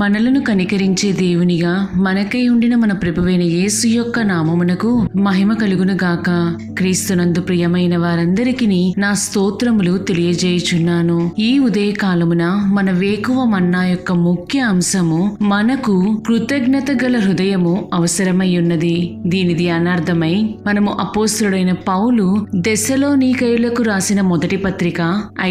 మనలను కనికరించే దేవునిగా మనకై ఉండిన మన ప్రభువైన యేసు యొక్క నామమునకు మహిమ కలుగును గాక. క్రీస్తునందు ప్రియమైన వారందరికీ నా స్తోత్రములు తెలియజేయుచున్నాను. ఈ ఉదయకాలమున మన వేకువ మన్నా యొక్క ముఖ్య అంశము మనకు కృతజ్ఞత గల హృదయము అవసరమై ఉన్నది. దీని ధ్యానార్థమై మనము అపోస్తలుడైన పౌలు దెస్సలోనికయులకు రాసిన మొదటి పత్రిక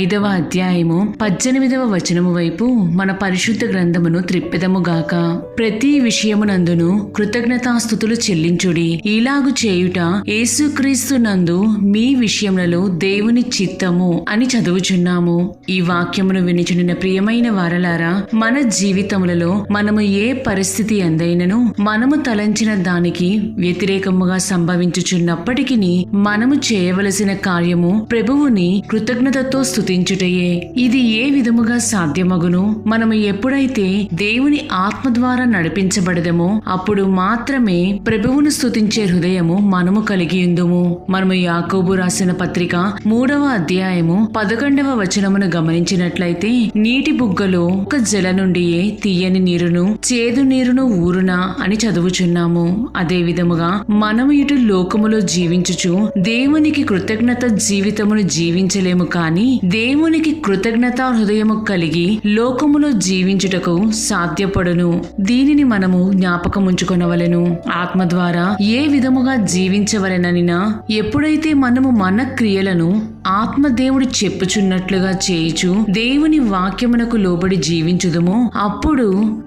5వ అధ్యాయము 18వ వచనము వైపు మన పరిశుద్ధ గ్రంథమును త్రిప్పెదముగాక. ప్రతి విషయమునందును కృతజ్ఞతాస్తుతులు చెల్లించుడి. ఇలాగు చేయుట యేసుక్రీస్తు నందు మీ విషయములలో దేవుని చిత్తము అని చదువుచున్నాము. ఈ వాక్యమును వినిచున్న ప్రియమైన వారలారా, మన జీవితములలో మనము ఏ పరిస్థితి అందైనను మనము తలంచిన దానికి వ్యతిరేకముగా సంభవించుచున్నప్పటికీ మనము చేయవలసిన కార్యము ప్రభువుని కృతజ్ఞతతో స్తుతించుటయే. ఇది ఏ విధముగా సాధ్యమగును? మనము ఎప్పుడైతే దేవుని ఆత్మ ద్వారా నడిపించబడదమో అప్పుడు మాత్రమే ప్రభువును స్తుతించే హృదయము మనము కలిగి ఉందుము. మనము యాకోబు రాసిన పత్రిక 3వ అధ్యాయము 11వ వచనమును గమనించినట్లయితే, నీటి బుగ్గలో ఒక జల నుండియే తీయని నీరును చేదు నీరును ఊరునా అని చదువుచున్నాము. అదే విధముగా మనము ఇటు లోకములో జీవించుచు దేవునికి కృతజ్ఞత జీవితమును జీవించలేము, కానీ దేవునికి కృతజ్ఞతా హృదయము కలిగి లోకములో జీవించుటకు సాధ్యపడును. దీనిని మనము జ్ఞాపకముంచుకొనవలెను. ఆత్మ ద్వారా ఏ విధముగా జీవించవలెననినా ఎప్పుడైతే మనము మన క్రియలను ఆత్మదేవుడు చెప్పుచున్నట్లుగా చేయుచు దేవుని వాక్యమునకు లోబడి జీవించుదుమో అప్పుడు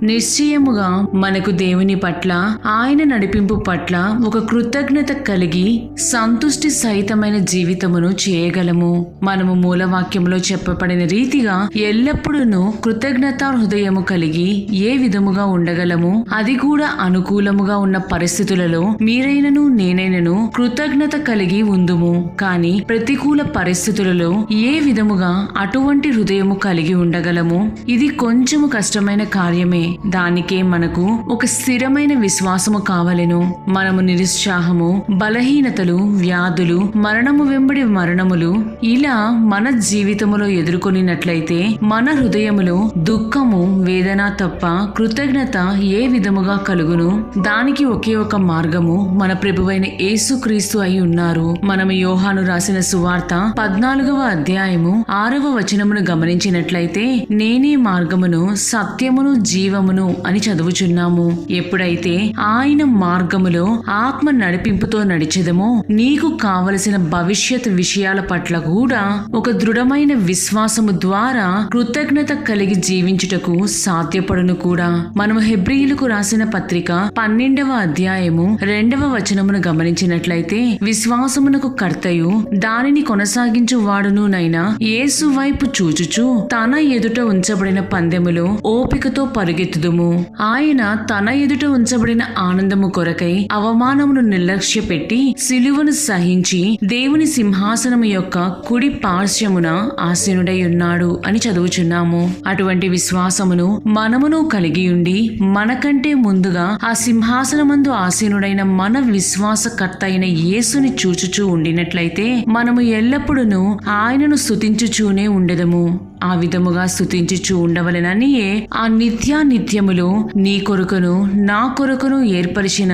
నిశ్చయముగా మనకు దేవుని పట్ల, ఆయన నడిపింపు పట్ల ఒక కృతజ్ఞత కలిగి సంతుష్టి సహితమైన జీవితమును చేయగలము. మనము మూలవాక్యములో చెప్పబడిన రీతిగా ఎల్లప్పుడూ కృతజ్ఞతా హృదయము కలిగి ఏ విధముగా ఉండగలము? అది కూడా అనుకూలముగా ఉన్న పరిస్థితులలో మీరైనను నేనైనను కృతజ్ఞత కలిగి ఉందుము. కానీ ప్రతికూల పరిస్థితులలో ఏ విధముగా అటువంటి హృదయము కలిగి ఉండగలము? ఇది కొంచెము కష్టమైన కార్యమే. దానికే మనకు ఒక స్థిరమైన విశ్వాసము కావలెను. మనము నిరుత్సాహము, బలహీనతలు, వ్యాధులు, మరణము వెంబడి మరణములు ఇలా మన జీవితములో ఎదుర్కొనినట్లయితే మన హృదయములో దుఃఖము, వేదన తప్ప కృతజ్ఞత ఏ విధముగా కలుగును? దానికి ఒకే ఒక మార్గము మన ప్రభువైన యేసుక్రీస్తు అయి ఉన్నారు. మనము యోహాను రాసిన సువార్త 14వ అధ్యాయము 6వ వచనమును గమనించినట్లయితే, నేనే మార్గమును, సత్యమును, జీవమును అని చదువుచున్నాము. ఎప్పుడైతే ఆయన మార్గములో ఆత్మ నడిపింపుతో నడిచెదమో నీకు కావలసిన భవిష్యత్ విషయాల పట్ల కూడా ఒక దృఢమైన విశ్వాసము ద్వారా కృతజ్ఞత కలిగి జీవించుటకు సాధ్యపడును కూడా. మనము హెబ్రీయులకు రాసిన పత్రిక 12వ అధ్యాయము 2వ వచనమును గమనించినట్లయితే, విశ్వాసమునకు కర్తయు దానిని కొనసాగించు వాడునునైనా యేసు వైపు చూచుచు తన ఎదుట ఉంచబడిన పందెములో ఓపికతో పరుగెత్తుదుము. ఆయన తన ఎదుట ఉంచబడిన ఆనందము కొరకై అవమానమును నిర్లక్ష్య పెట్టి సిలువను సహించి దేవుని సింహాసనము యొక్క కుడి పార్శ్వమున ఆసీనుడై ఉన్నాడు అని చదువుచున్నాము. అటువంటి విశ్వాసమును మనమును కలిగి ఉండి మనకంటే ముందుగా ఆ సింహాసనమందు ఆసీనుడైన మన విశ్వాసకర్త అయిన యేసుని చూచుచూ ఉండినట్లయితే మనము ఎల్లప్పుడూ ఆయనను స్తుతించుచూనే ఉండెదము. ఆ విధముగా స్తుతించుచూ ఉండవలెననియే ఆ నిత్యానిత్యములో నీ కొరకును నా కొరకును ఏర్పరిచిన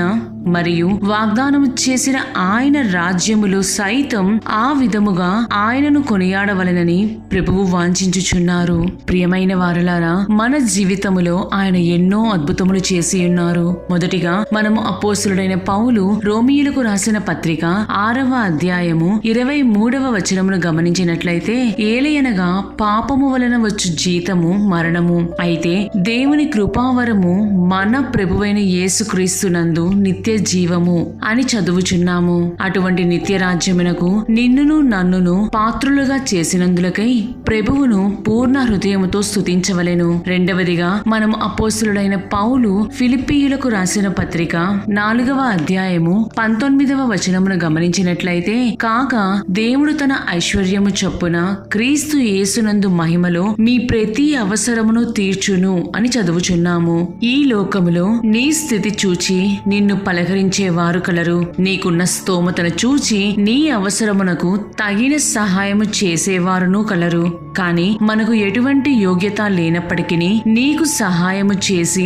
మరియు వాగ్దానము చేసిన ఆయన రాజ్యములు సైతం ఆ విధముగా ఆయనను కొనియాడవలెనని ప్రభువు వాంఛించుచున్నారు. ప్రియమైన వారలారా, మన జీవితములో ఆయన ఎన్నో అద్భుతములు చేసి ఉన్నారు. మొదటిగా మనము అపోస్తలుడైన పౌలు రోమీయులకు రాసిన పత్రిక 6వ అధ్యాయము 23వ వచనమును గమనించినట్లయితే, ఏలయనగా పాపము వలన వచ్చు జీతము మరణము, అయితే దేవుని కృపావరము మన ప్రభువైన యేసుక్రీస్తునందు నిత్య జీవము అని చదువుచున్నాము. అటువంటి నిత్య రాజ్యమునకు నిన్నును నన్నును పాత్రులుగా చేసినందులకై ప్రభువును పూర్ణ హృదయముతో స్తుతించవలెను. రెండవదిగా మనము అపోస్తలుడైన పౌలు ఫిలిప్పీయులకు రాసిన పత్రిక 4వ అధ్యాయము 19వ వచనమును గమనించినట్లయితే, కాగా దేవుడు తన ఐశ్వర్యము చొప్పున క్రీస్తు యేసునందు మహిమలో మీ ప్రతి అవసరమును తీర్చును అని చదువుచున్నాము. ఈ లోకములో నీ స్థితి చూచి నిన్ను పలకరించేవారు కలరు. నీకున్న స్తోమతను చూచి నీ అవసరమునకు తగిన సహాయము చేసేవారును కలరు. కాని మనకు ఎటువంటి యోగ్యత లేనప్పటికీ నీకు సహాయము చేసి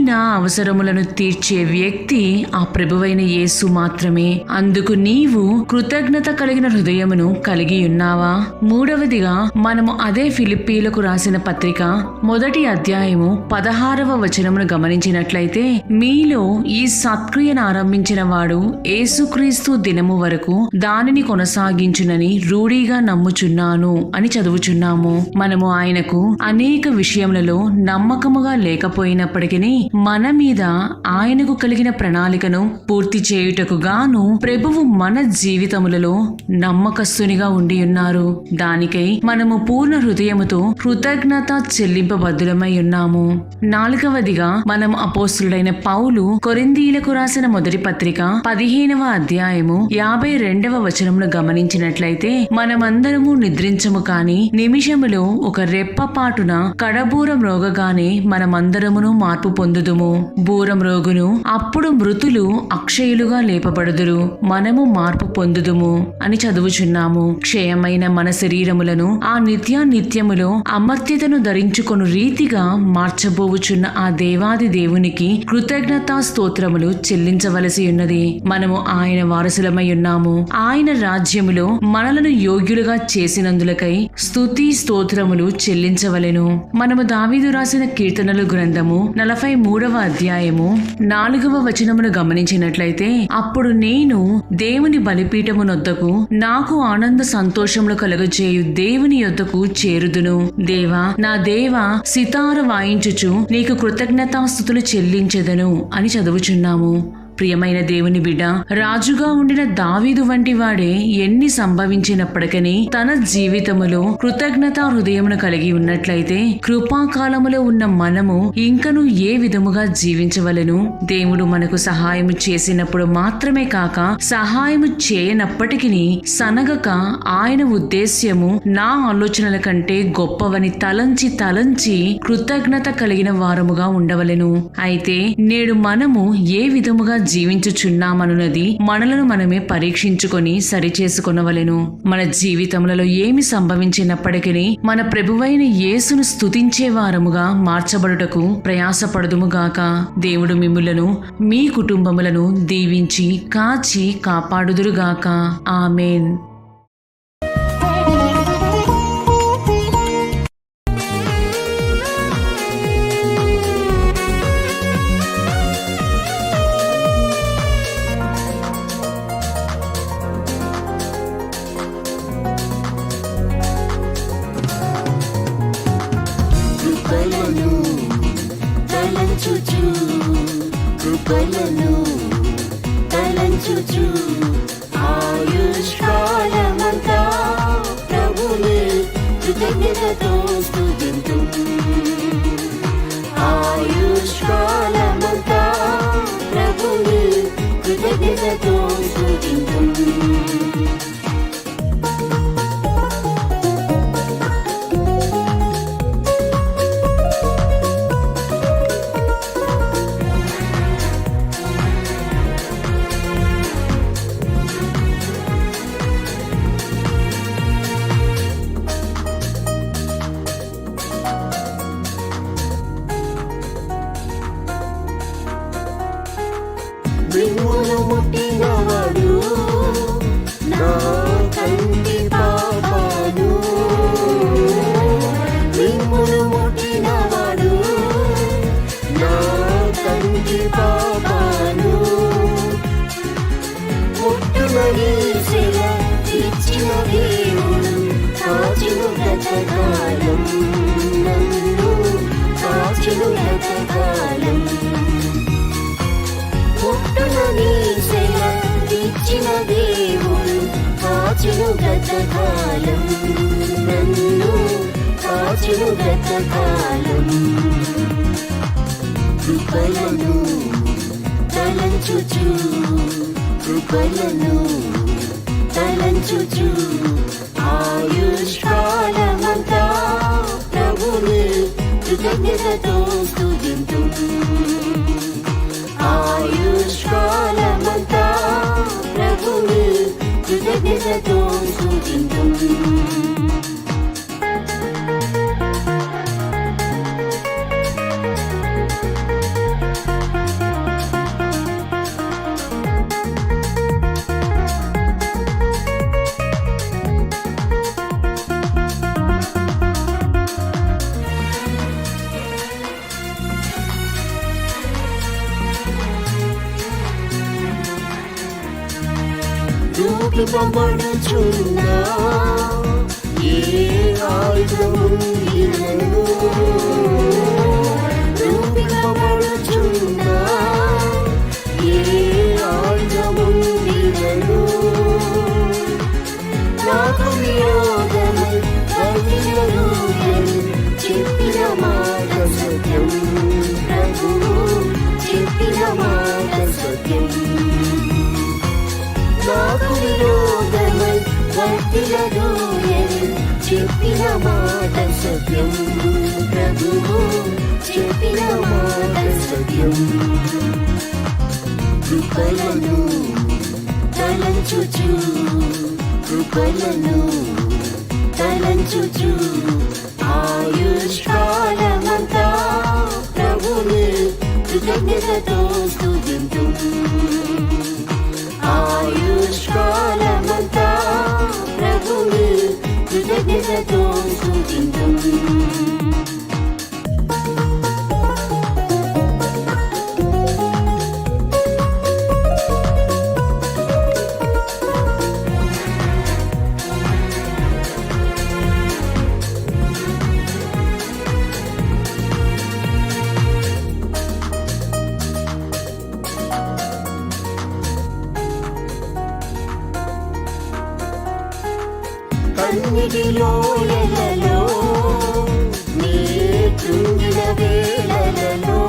నా అవసరములను తీర్చే వ్యక్తి ఆ ప్రభువైన యేసు మాత్రమే. అందుకు నీవు కృతజ్ఞత కలిగిన హృదయమును కలిగి ఉన్నావా? మూడవదిగా మనము అదే ఫిలిప్పీలకు రాసిన పత్రిక 1వ అధ్యాయము 16వ వచనమును గమనించినట్లయితే, మీలో ఈ సత్క్రియను ఆరంభించిన వాడు యేసుక్రీస్తు దినము వరకు దానిని కొనసాగించునని రూఢిగా నమ్ముచున్నాను అని చదువుచున్నాము. మనము ఆయనకు అనేక విషయములలో నమ్మకముగా లేకపోయినప్పటికీ మన మీద ఆయనకు కలిగిన ప్రణాళికను పూర్తి చేయుటకు గాను ప్రభువు మన జీవితములలో నమ్మకస్తునిగా ఉండి ఉన్నారు. దానికై మనము పూర్ణ హృదయముతో కృతజ్ఞత చెల్లింపబద్దులమై ఉన్నాము. 4వదిగా మనం అపోస్తులుడైన పౌలు కొరింథీయులకు రాసిన మొదటి పత్రిక 15వ అధ్యాయము 52వ వచనమును గమనించినట్లయితే, మనమందరము నిద్రించము కాని నిమిషములో ఒక రెప్పపాటున కడబూరం రోగగానే మనమందరమును మార్పు పొందుదుము. బూరం రోగును అప్పుడు మృతులు అక్షయులుగా లేపబడుదురు, మనము మార్పు పొందుదుము అని చదువుచున్నాము. క్షయమైన మన శరీరములను ఆ నిత్యములో అమర్త్యతను ధరించుకొను రీతిగా మార్చబోవుచున్న ఆ దేవాది దేవునికి కృతజ్ఞతా స్తోత్రములు చెల్లించవలసి ఉన్నది. మనము ఆయన వారసులమై ఉన్నాము. ఆయన రాజ్యములో మనలను యోగ్యులుగా చేసినందులకై స్తుతి స్తోత్రములు చెల్లించవలెను. మనము దావీదు రాసిన కీర్తనలు గ్రంథము 43వ అధ్యాయము 4వ వచనమును గమనించినట్లయితే, అప్పుడు నేను దేవుని బలిపీఠమునొద్దకు నాకు ఆనంద సంతోషములు కలుగజేయు దేవుని యొద్దకు చేరుదును. దేవా, నా దేవా, సితార వాయించుచు నీకు కృతజ్ఞతాస్తుతులు చెల్లించెదను అని చదువుచున్నాము. ప్రియమైన దేవుని బిడ్డ, రాజుగా ఉండిన దావీదు వంటి వాడే ఎన్ని సంభవించినప్పటికీ తన జీవితములో కృతజ్ఞతా హృదయమును కలిగి ఉన్నట్లయితే కృపాకాలములో ఉన్న మనము ఇంకను ఏ విధముగా జీవించవలెను? దేవుడు మనకు సహాయము చేసినప్పుడు మాత్రమే కాక సహాయము చేయనప్పటికీ సనగక ఆయన ఉద్దేశ్యము నా ఆలోచనల కంటే గొప్పవని తలంచి కృతజ్ఞత కలిగిన వారముగా ఉండవలెను. అయితే నేడు మనము ఏ విధముగా జీవించుచున్నామనున్నది మనలను మనమే పరీక్షించుకొని సరిచేసుకొనవలెను. మన జీవితములలో ఏమి సంభవించినప్పటికీ మన ప్రభువైన యేసును స్తుతించే వారముగా మార్చబడుటకు ప్రయాసపడుదుముగాక. దేవుడు మిమ్ములను మీ కుటుంబములను దీవించి కాచి కాపాడుదురుగాక. ఆమేన్. తలంచుచు ఆయుష్కాలమంతా ప్రభుని కృతజ్ఞతతో స్తుతింతుం. ఆయుష్కాలమంతా ప్రభుని కృతజ్ఞతతో స్తుతింతుం. మిమ్మును ముట్టినవాడు నా కంటి పాపాను, మిమ్మును ముట్టినవాడు నా కంటి పాపాను. ముట్టునని శిల ఇచ్చిన దేవుడు కాచును గతకాలం, నన్ను కాచును గతకాలం. పుట్టునని శిల ఇచ్చిన దేవుడు కాచును గతకాలం, నన్ను కాచును గతకాలం. కృపలను తలంచుచు, కృపలను తలంచుచు ఆయుష్కాలమంతా కృతజ్ఞతతో స్తుతింతుం ఆయుష్కాలమంతా ప్రభుని కృతజ్ఞతతో స్తుతింతుం రూపింపబడుచున్న ఏ ఆయుధముందినను రూపింపబడుచున్న ఏ ఆయుధముందినను నాకు విరోధమై వర్తిల్లదు అని చెప్పిన మాట సత్యం ప్రభువు చెప్పిన మాట సత్యం నాకు విరోధమై వర్తిల్లదు అని చెప్పిన మాట సత్యం ప్రభువు చెప్పిన మాట సత్యం కృపలను తలంచుచు కృపలను తలంచుచు ఆయుష్కాలమంతా ప్రభుని కృతజ్ఞతతో స్తుతింతుం ఆయుష్కాలమంతా ప్రభుని కృతజ్ఞతతో స్తుతింతుం కన్నిటిలో ఎలలో నీ కృంగిన వేళలలో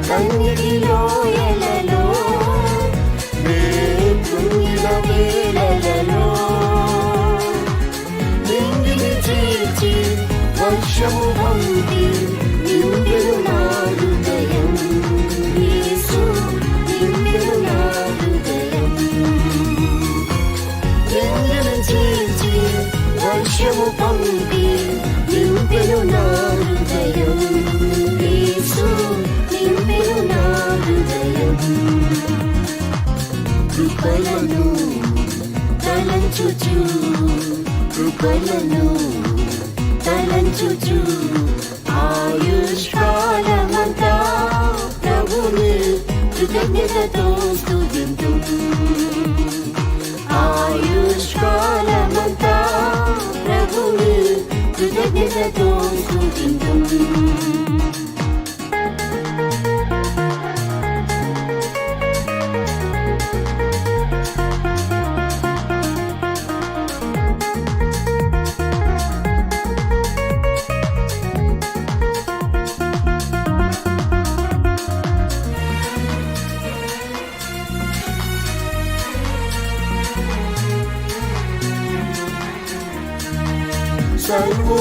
కన్నిటిలో ఎలలో నీ కృంగిన వేళలలో నింగిని చీల్చి వర్షము పంపి నిండెను నా హృదయం యేసు నిండెను నా హృదయం నింగిని చీల్చి వర్షము పంపి నింపెను నా హృదయం యేసు నింపెను నా హృదయం కృపలను తలంచుచు కృపలను తలంచుచు ఆయుష్కాలమంతా ప్రభుని కృతజ్ఞతతో స్తుతింతుం ఆయుష్కాలమంతా ప్రభుని కృతజ్ఞతతో స్తుతింతుం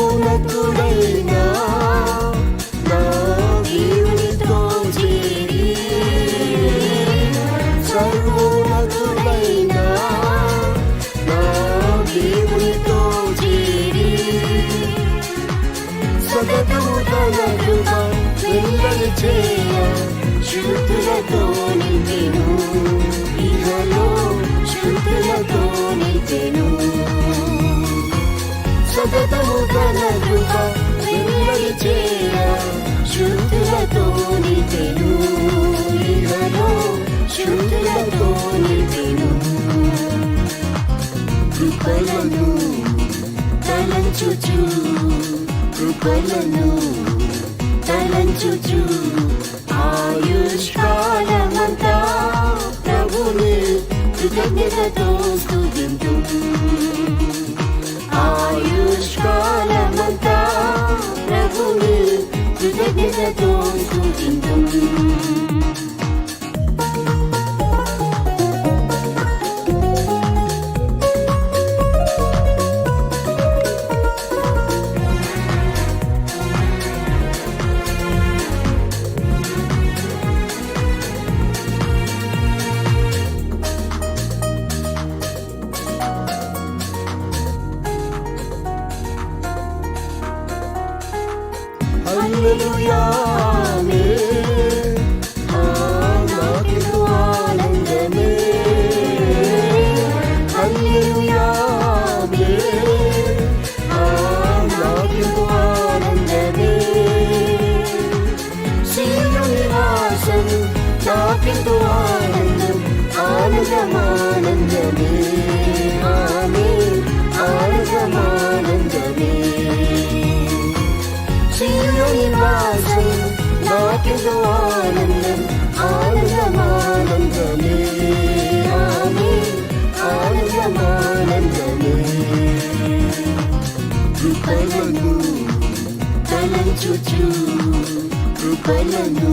సర్వోన్నతుడైన నా దేవునితో చేరి సర్వోన్నతుడైన నా దేవునితో చేరి సతతము తన కృప వెల్లడి చేయ శుద్ధులతో నింపెను ఇహలో శుద్ధులతో నింపెను సతతము తన కృప వెల్లడి చేయ శుద్ధులతో నింపెను ఇహలో శుద్ధులతో నింపెను కృపలను తలంచుచు కృపలను తలంచుచు ఆయుష్కాలమంతా ప్రభుని కృతజ్ఞతతో స్తుతింతుం ఆయుష్కాలమంతా ప్రభుని కృతజ్ఞతతో స్తుతింతుం హల్లెలూయా ఆమేన్. నాకెంతో ఆనందమే. హల్లెలూయా ఆమేన్. నాకెంతో ఆనందమే. సీయోను నివాసం నాకెంతో ఆనందం. ఆనందమానందమే. ఆమేన్. ఆనందమానందమే. సీయోను నివాసం నాకెంతో ఆనందం. ఆనందమానందమే. ఆమేన్. ఆనందమానందమే. కృపలను తలంచుచు కృపలను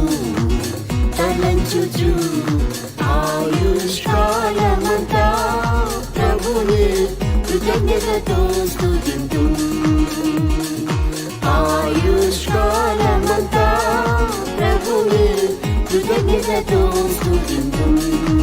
తలంచుచు ఆయుష్కాలమంతా ప్రభుని కృతజ్ఞతతో స్తుతింతు. ఆయుష్కాలమంతా ప్రభుని కృతజ్ఞతతో స్తుతింతు.